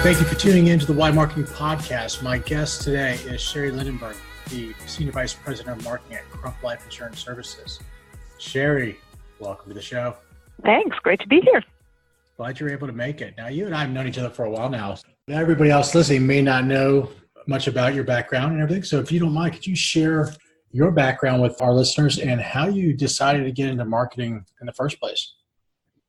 Thank you for tuning in to the Why Marketing Podcast. My guest today is Sherri Lindenberg, the Senior Vice President of Marketing at Crump Life Insurance Services. Sherri, welcome to the show. Thanks. Great to be here. Glad you're able to make it. Now, you and I have known each other for a while now. Everybody else listening may not know much about your background and everything. So if you don't mind, could you share your background with our listeners and how you decided to get into marketing in the first place?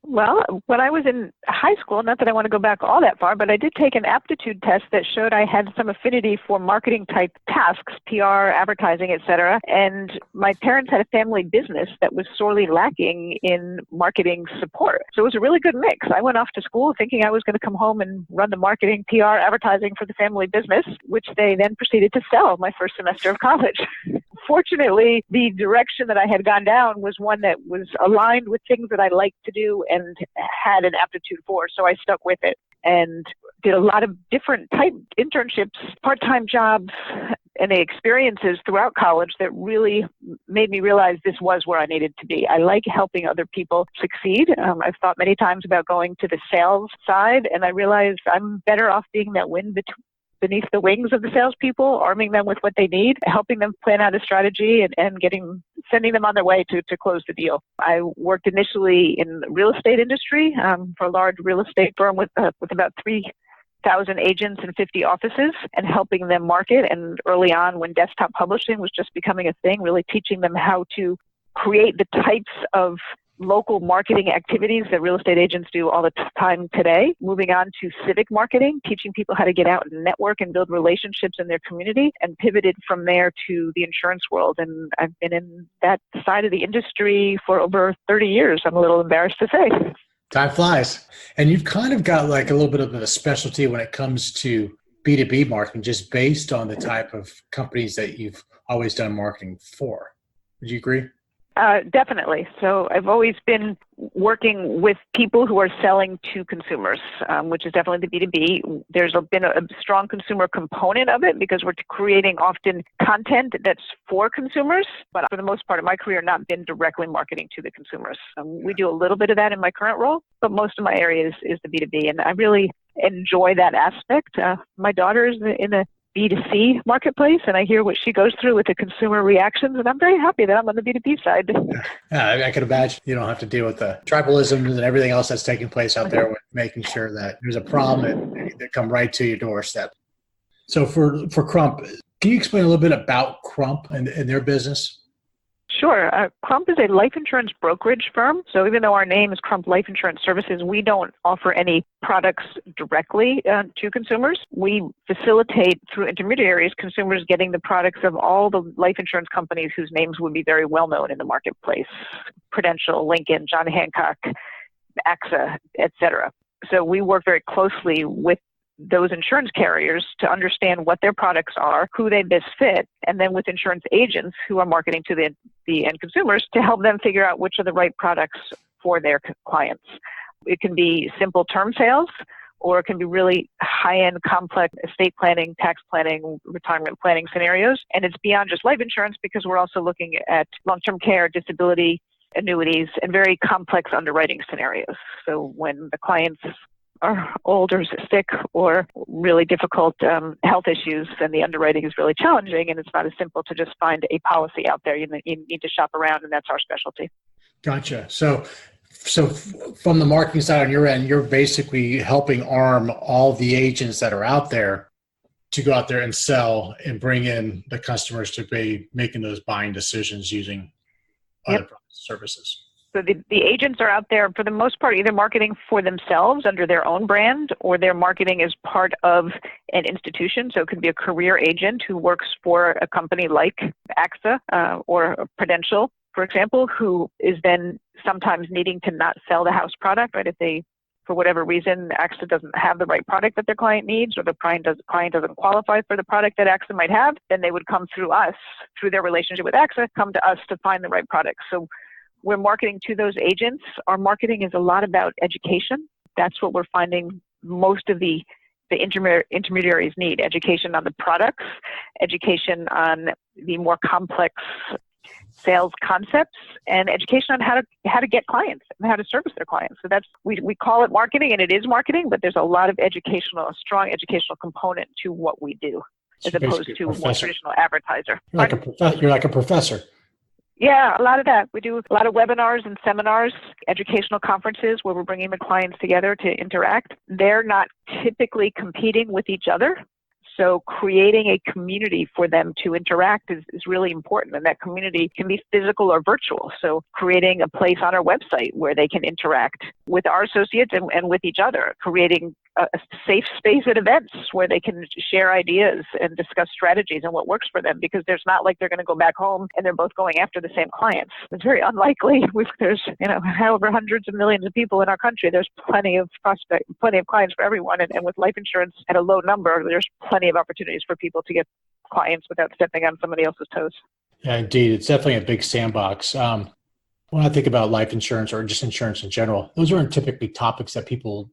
Well, when I was in high school, not that I want to go back all that far, but I did take an aptitude test that showed I had some affinity for marketing type tasks, PR, advertising, etc. And my parents had a family business that was sorely lacking in marketing support. So it was a really good mix. I went off to school thinking I was going to come home and run the marketing, PR, advertising for the family business, which they then proceeded to sell my first semester of college. Fortunately, the direction that I had gone down was one that was aligned with things that I liked to do and had an aptitude for, so I stuck with it and did a lot of different type internships, part-time jobs, and experiences throughout college that really made me realize this was where I needed to be. I like helping other people succeed. I've thought many times about going to the sales side, and I realized I'm better off being that wind beneath the wings of the salespeople, arming them with what they need, helping them plan out a strategy, and sending them on their way to close the deal. I worked initially in the real estate industry for a large real estate firm with about 3,000 agents and 50 offices, and helping them market. And early on, when desktop publishing was just becoming a thing, really teaching them how to create the types of local marketing activities that real estate agents do all the time today. Moving on to civic marketing, teaching people how to get out and network and build relationships in their community, and pivoted from there to the insurance world. And I've been in that side of the industry for over 30 years, I'm a little embarrassed to say. Time flies. And you've kind of got like a little bit of a specialty when it comes to B2B marketing, just based on the type of companies that you've always done marketing for. Would you agree? Definitely. So I've always been working with people who are selling to consumers, which is definitely the B2B. There's been a strong consumer component of it because we're creating often content that's for consumers, but for the most part of my career, not been directly marketing to the consumers. We do a little bit of that in my current role, but most of my area is the B2B, and I really enjoy that aspect. My daughter is in the B2C marketplace, and I hear what she goes through with the consumer reactions, and I'm very happy that I'm on the B2B side. Yeah, I can imagine you don't have to deal with the tribalisms and everything else that's taking place out there with making sure that there's a problem that come right to your doorstep. So for Crump, can you explain a little bit about Crump and their business? Sure. Crump is a life insurance brokerage firm. So even though our name is Crump Life Insurance Services, we don't offer any products directly to consumers. We facilitate through intermediaries consumers getting the products of all the life insurance companies whose names would be very well known in the marketplace: Prudential, Lincoln, John Hancock, AXA, etc. So we work very closely with those insurance carriers to understand what their products are, who they best fit, and then with insurance agents who are marketing to the end consumers to help them figure out which are the right products for their clients. It can be simple term sales, or it can be really high-end, complex estate planning, tax planning, retirement planning scenarios. And it's beyond just life insurance because we're also looking at long-term care, disability, annuities, and very complex underwriting scenarios. So when the clients are old or sick or really difficult health issues, and the underwriting is really challenging, and it's not as simple to just find a policy out there. You need to shop around, and that's our specialty. Gotcha. So from the marketing side on your end, you're basically helping arm all the agents that are out there to go out there and sell and bring in the customers to be making those buying decisions using other services. So the agents are out there, for the most part, either marketing for themselves under their own brand, or they're marketing as part of an institution. So it could be a career agent who works for a company like AXA or Prudential, for example, who is then sometimes needing to not sell the house product, right? If they, for whatever reason, AXA doesn't have the right product that their client needs, or the client doesn't qualify for the product that AXA might have, then they would come through us, through their relationship with AXA, come to us to find the right product. So we're marketing to those agents. Our marketing is a lot about education. That's what we're finding most of the intermediaries need: education on the products, education on the more complex sales concepts, and education on how to get clients and how to service their clients. So that's we call it marketing, and it is marketing, but there's a lot of a strong educational component to what we do, as So opposed to a more traditional advertiser. You're like a professor. Yeah, a lot of that. We do a lot of webinars and seminars, educational conferences where we're bringing the clients together to interact. They're not typically competing with each other. So creating a community for them to interact is really important. And that community can be physical or virtual. So creating a place on our website where they can interact with our associates and with each other, creating a safe space at events where they can share ideas and discuss strategies and what works for them, because there's not like they're going to go back home and they're both going after the same clients. It's very unlikely. There's, however, hundreds of millions of people in our country, there's plenty of clients for everyone. And with life insurance at a low number, there's plenty of opportunities for people to get clients without stepping on somebody else's toes. Yeah, indeed. It's definitely a big sandbox. When I think about life insurance or just insurance in general, those aren't typically topics that people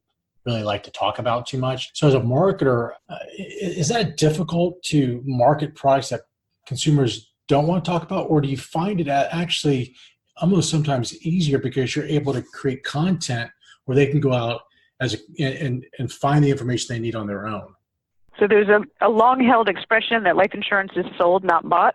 really like to talk about too much. So as a marketer, is that difficult to market products that consumers don't want to talk about? Or do you find it actually almost sometimes easier because you're able to create content where they can go out and find the information they need on their own? So there's a long-held expression that life insurance is sold, not bought.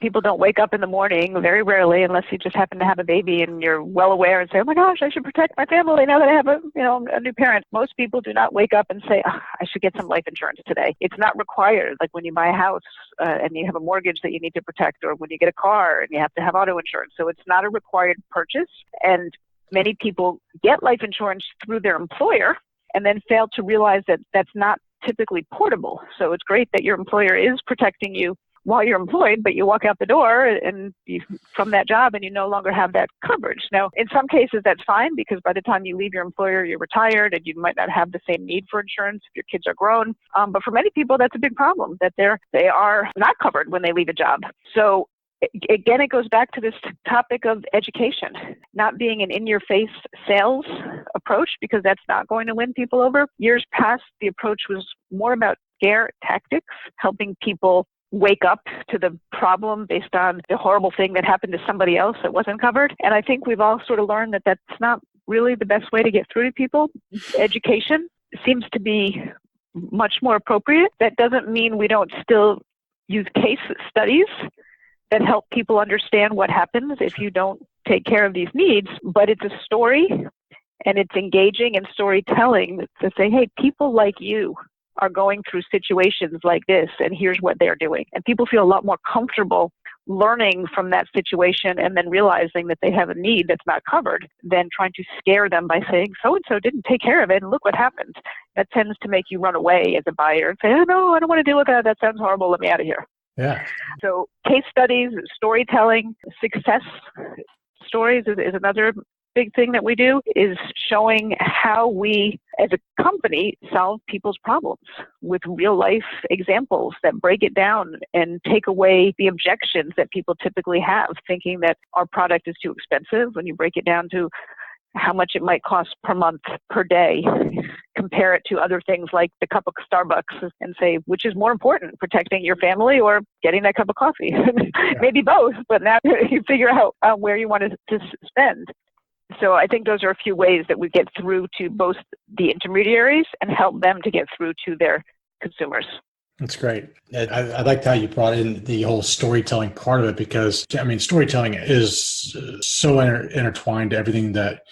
People don't wake up in the morning, very rarely, unless you just happen to have a baby and you're well aware and say, oh my gosh, I should protect my family now that I have a new parent. Most people do not wake up and say, I should get some life insurance today. It's not required. Like when you buy a house and you have a mortgage that you need to protect, or when you get a car and you have to have auto insurance. So it's not a required purchase. And many people get life insurance through their employer and then fail to realize that that's not typically portable. So it's great that your employer is protecting you while you're employed, but you walk out the door and from that job and you no longer have that coverage. Now, in some cases, that's fine, because by the time you leave your employer, you're retired and you might not have the same need for insurance if your kids are grown. But for many people, that's a big problem, that they are not covered when they leave a job. So again, it goes back to this topic of education, not being an in-your-face sales approach, because that's not going to win people over. Years past, the approach was more about scare tactics, helping people wake up to the problem based on the horrible thing that happened to somebody else that wasn't covered. And I think we've all sort of learned that that's not really the best way to get through to people. Education seems to be much more appropriate. That doesn't mean we don't still use case studies that help people understand what happens if you don't take care of these needs, but it's a story, and it's engaging in storytelling to say, hey, people like you are going through situations like this, and here's what they're doing. And people feel a lot more comfortable learning from that situation and then realizing that they have a need that's not covered than trying to scare them by saying, so-and-so didn't take care of it, and look what happened. That tends to make you run away as a buyer and say, oh, no, I don't want to deal with that. That sounds horrible. Let me out of here. Yeah. So case studies, storytelling, success stories is another big thing that we do, is showing how we as a company solve people's problems with real life examples that break it down and take away the objections that people typically have, thinking that our product is too expensive. When you break it down to how much it might cost per month, per day, compare it to other things like the cup of Starbucks and say, which is more important, protecting your family or getting that cup of coffee? Maybe both, but now you figure out where you want to spend. So I think those are a few ways that we get through to both the intermediaries and help them to get through to their consumers. That's great. I liked how you brought in the whole storytelling part of it, because, I mean, storytelling is so intertwined to everything that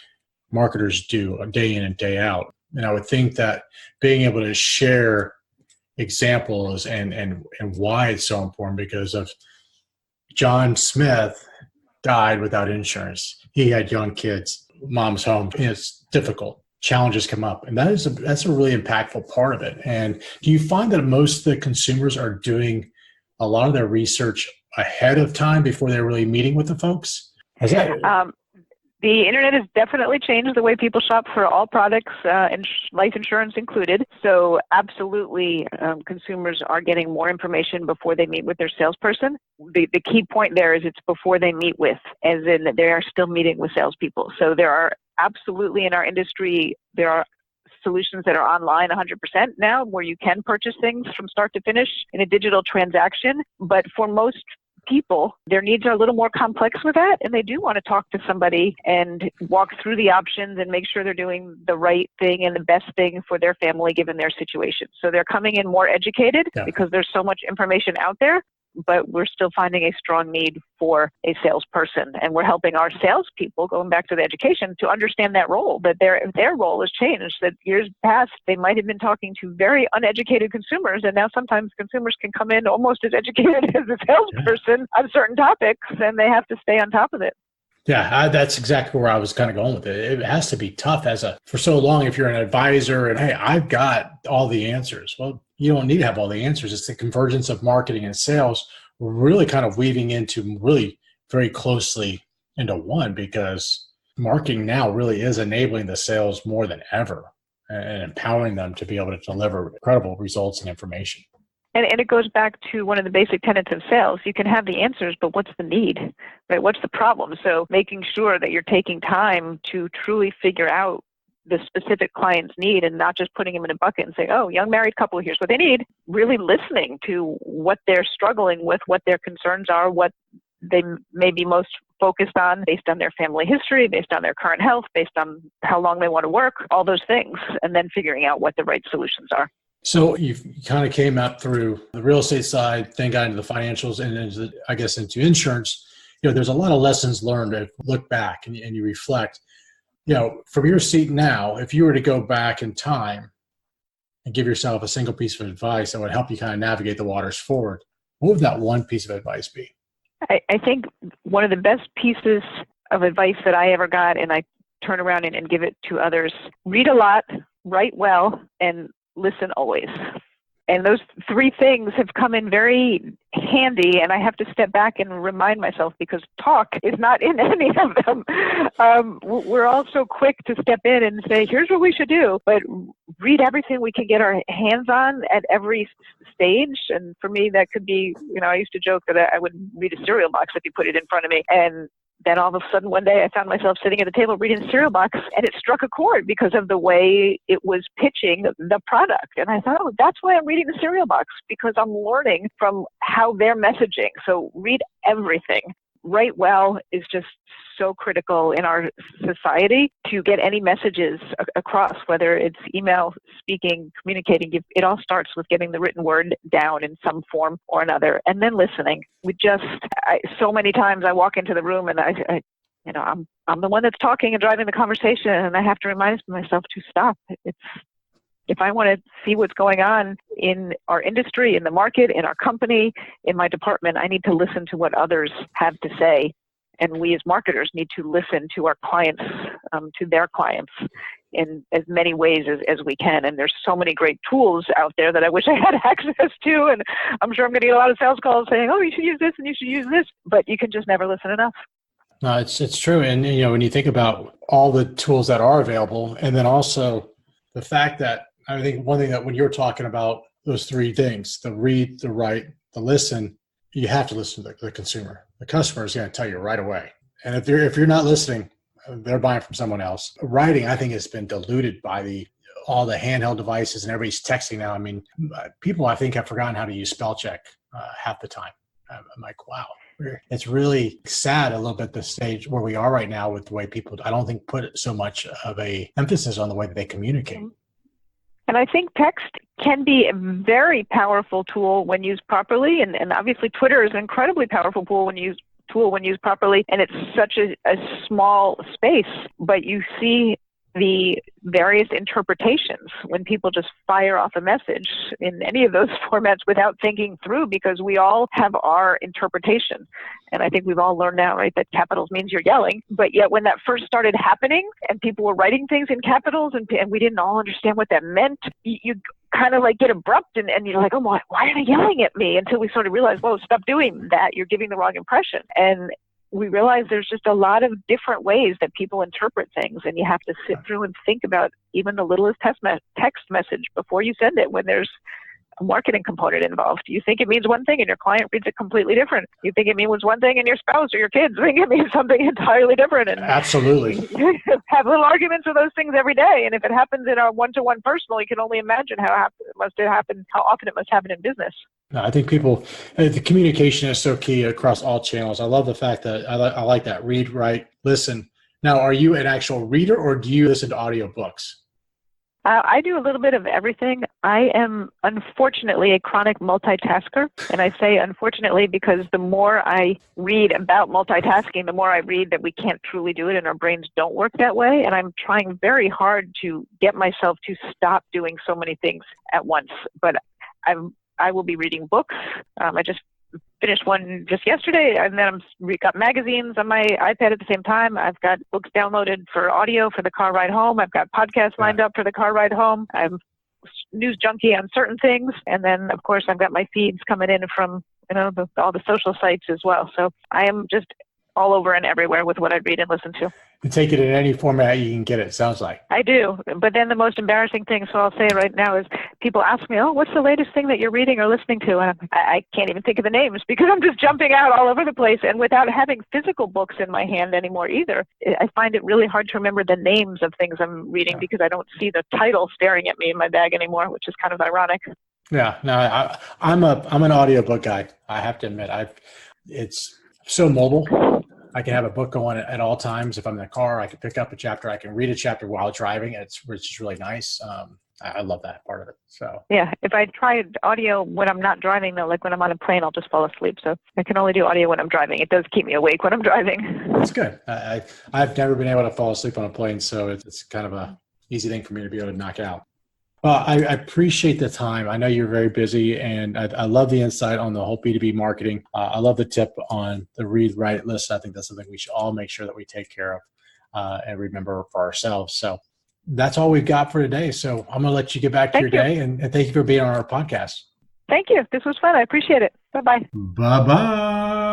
marketers do day in and day out. And I would think that being able to share examples and why it's so important, because of John Smith died without insurance. He had young kids, mom's home. It's difficult. Challenges come up, and that's a really impactful part of it. And do you find that most of the consumers are doing a lot of their research ahead of time before they're really meeting with the folks? The internet has definitely changed the way people shop for all products, and life insurance included. So absolutely, consumers are getting more information before they meet with their salesperson. The key point there is it's before they meet with, as in they are still meeting with salespeople. So there are absolutely, in our industry, there are solutions that are online 100% now, where you can purchase things from start to finish in a digital transaction. But for most people, their needs are a little more complex with that, and they do want to talk to somebody and walk through the options and make sure they're doing the right thing and the best thing for their family given their situation. So they're coming in more educated because there's so much information out there, but we're still finding a strong need for a salesperson. And we're helping our salespeople, going back to the education, to understand that role, that their role has changed, that years past, they might have been talking to very uneducated consumers, and now sometimes consumers can come in almost as educated as a salesperson on certain topics, and they have to stay on top of it. Yeah, that's exactly where I was kind of going with it. It has to be tough for so long if you're an advisor and, hey, I've got all the answers. Well, you don't need to have all the answers. It's the convergence of marketing and sales really kind of weaving into really very closely into one, because marketing now really is enabling the sales more than ever and empowering them to be able to deliver incredible results and information. And it goes back to one of the basic tenets of sales. You can have the answers, but what's the need, right? What's the problem? So making sure that you're taking time to truly figure out the specific client's need and not just putting them in a bucket and saying, oh, young married couple, here's what they need. Really listening to what they're struggling with, what their concerns are, what they may be most focused on based on their family history, based on their current health, based on how long they want to work, all those things, and then figuring out what the right solutions are. So you kind of came up through the real estate side, then got into the financials, and then I guess into insurance. There's a lot of lessons learned. If you look back and you reflect, from your seat now, if you were to go back in time and give yourself a single piece of advice that would help you kind of navigate the waters forward, what would that one piece of advice be? I think one of the best pieces of advice that I ever got, and I turn around and give it to others, read a lot, write well, and listen always. And those three things have come in very handy, and I have to step back and remind myself because talk is not in any of them. We're all so quick to step in and say, here's what we should do, but read everything we can get our hands on at every stage. And for me, that could be, I used to joke that I would read a cereal box if you put it in front of me. And then all of a sudden one day I found myself sitting at the table reading the cereal box, and it struck a chord because of the way it was pitching the product. And I thought, oh, that's why I'm reading the cereal box, because I'm learning from how they're messaging. So read everything. Write well is just so critical in our society to get any messages across, whether it's email, speaking, communicating. It all starts with getting the written word down in some form or another, and then listening. So many times I walk into the room and I'm the one that's talking and driving the conversation, and I have to remind myself to stop. If I want to see what's going on in our industry, in the market, in our company, in my department, I need to listen to what others have to say. And we as marketers need to listen to our clients, to their clients in as many ways as we can. And there's so many great tools out there that I wish I had access to. And I'm sure I'm going to get a lot of sales calls saying, oh, you should use this and you should use this. But you can just never listen enough. No, it's true. And, when you think about all the tools that are available, and then also the fact that I think one thing that when you're talking about those three things, the read, the write, the listen, you have to listen to the consumer. The customer is going to tell you right away. And if you're not listening, they're buying from someone else. Writing, I think, has been diluted by all the handheld devices, and everybody's texting now. I mean, people, I think, have forgotten how to use spell check half the time. I'm like, wow. It's really sad a little bit the stage where we are right now with the way people, I don't think, put so much of a emphasis on the way that they communicate. And I think text can be a very powerful tool when used properly. And obviously Twitter is an incredibly powerful tool when used properly. And it's such a small space, but you see the various interpretations when people just fire off a message in any of those formats without thinking through, because we all have our interpretation. And I think we've all learned now, right, that capitals means you're yelling. But yet when that first started happening and people were writing things in capitals and we didn't all understand what that meant, you kind of like get abrupt and you're like, oh, why are they yelling at me? Until we sort of realized, whoa, stop doing that. You're giving the wrong impression. And we realize there's just a lot of different ways that people interpret things, and you have to sit through and think about even the littlest text message before you send it when there's a marketing component involved. You think it means one thing and your client reads it completely different. You think it means one thing and your spouse or your kids think it means something entirely different. And Absolutely. you have little arguments with those things every day. And if it happens in a one-to-one personal, you can only imagine how often it must happen in business. No, I think the communication is so key across all channels. I love the fact that I like that read, write, listen. Now, are you an actual reader or do you listen to audiobooks? I do a little bit of everything. I am, unfortunately, a chronic multitasker. And I say unfortunately because the more I read about multitasking, the more I read that we can't truly do it and our brains don't work that way. And I'm trying very hard to get myself to stop doing so many things at once. But I will be reading books. I just finished one just yesterday, and then I've got magazines on my iPad at the same time. I've got books downloaded for audio for the car ride home. I've got podcasts lined up for the car ride home. I'm news junkie on certain things, and then of course I've got my feeds coming in from all the social sites as well. So I am just all over and everywhere with what I read and listen to. You take it in any format you can get it sounds like. I do. But then the most embarrassing thing, so I'll say it right now, is people ask me, oh, what's the latest thing that you're reading or listening to? And I can't even think of the names because I'm just jumping out all over the place. And without having physical books in my hand anymore either, I find it really hard to remember the names of things I'm reading because I don't see the title staring at me in my bag anymore, which is kind of ironic. Yeah, no, I'm an audiobook guy. I have to admit, it's so mobile. I can have a book going at all times. If I'm in the car, I can pick up a chapter. I can read a chapter while driving. It's just really nice. I love that part of it. So yeah, if I try audio when I'm not driving, though, like when I'm on a plane, I'll just fall asleep. So I can only do audio when I'm driving. It does keep me awake when I'm driving. That's good. I've never been able to fall asleep on a plane, so it's kind of a easy thing for me to be able to knock out. Well, I appreciate the time. I know you're very busy, and I love the insight on the whole B2B marketing. I love the tip on the read, write, listen. I think that's something we should all make sure that we take care of and remember for ourselves. So that's all we've got for today. So I'm going to let you get back to your day, and thank you for being on our podcast. Thank you. This was fun. I appreciate it. Bye-bye. Bye-bye.